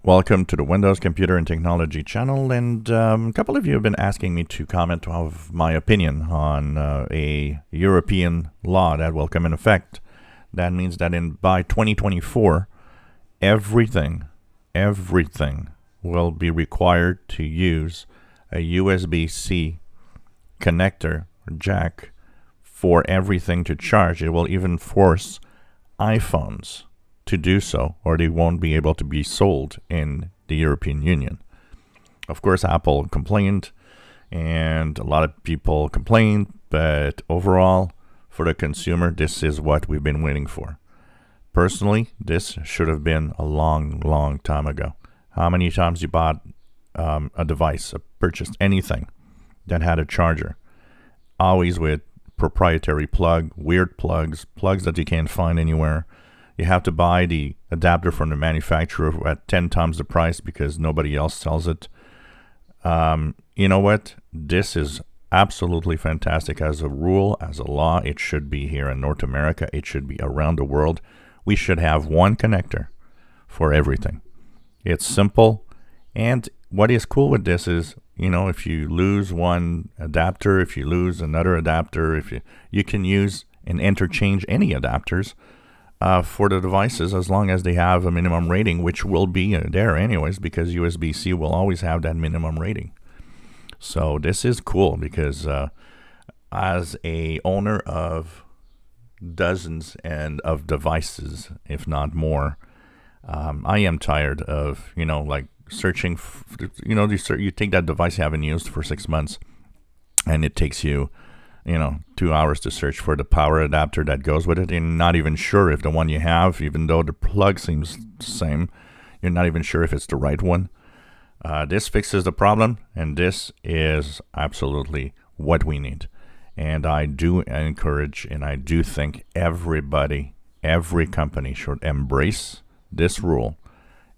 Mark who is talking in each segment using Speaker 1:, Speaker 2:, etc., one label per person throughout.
Speaker 1: Welcome to the Windows Computer and Technology channel, and a couple of you have been asking me to comment of my opinion on a European law that will come in effect. That means that by 2024, everything will be required to use a USB-C connector or jack for everything to charge. It will even force iPhones to do so, or they won't be able to be sold in the European Union. Of course, Apple complained, and a lot of people complained, but overall, for the consumer, this is what we've been waiting for. Personally, this should have been a long time ago. How many times you bought a device, purchased anything that had a charger? Always with proprietary plug, weird plugs that you can't find anywhere. You have to buy the adapter from the manufacturer at 10 times the price because nobody else sells it. You know what? This is absolutely fantastic as a rule, as a law. It should be here in North America. It should be around the world. We should have one connector for everything. It's simple. And what is cool with this is, if you lose one adapter, if you lose another adapter, if you can use and interchange any adapters for the devices as long as they have a minimum rating, which will be there anyways because USB-C will always have that minimum rating. So this is cool because as a owner of dozens of devices, if not more, I am tired of, searching, you take that device you haven't used for 6 months and it takes you 2 hours to search for the power adapter that goes with it. You're not even sure if the one you have, even though the plug seems the same, you're not even sure if it's the right one. This fixes the problem, and this is absolutely what we need. And I do encourage, and I do think every company should embrace this rule.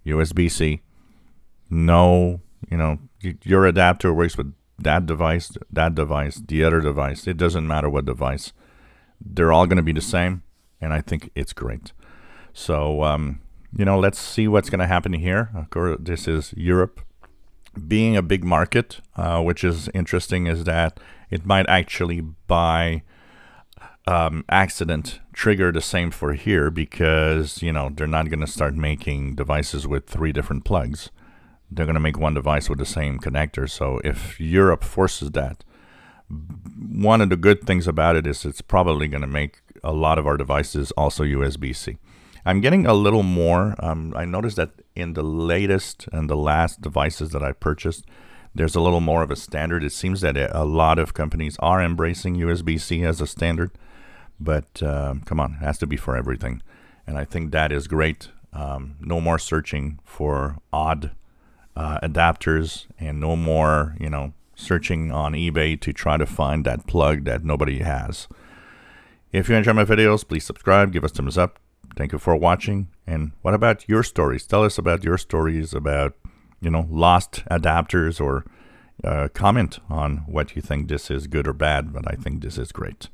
Speaker 1: USB-C, no, your adapter works with that device, the other device. It doesn't matter what device. They're all going to be the same, and I think it's great. So, let's see what's going to happen here. Of course, this is Europe. Being a big market, which is interesting, is that it might actually, by accident, trigger the same for here because, they're not going to start making devices with 3 different plugs. They're going to make one device with the same connector. So if Europe forces that, one of the good things about it is it's probably going to make a lot of our devices also USB-C. I'm getting a little more. I noticed that in the latest and the last devices that I purchased, there's a little more of a standard. It seems that a lot of companies are embracing USB-C as a standard, but come on, it has to be for everything. And I think that is great. No more searching for odd adapters, and no more searching on eBay to try to find that plug that nobody has. If you enjoy my videos, please subscribe, give us thumbs up. Thank you for watching. And what about your stories? Tell us about your stories about lost adapters, or comment on what you think this is good or bad, but I think this is great.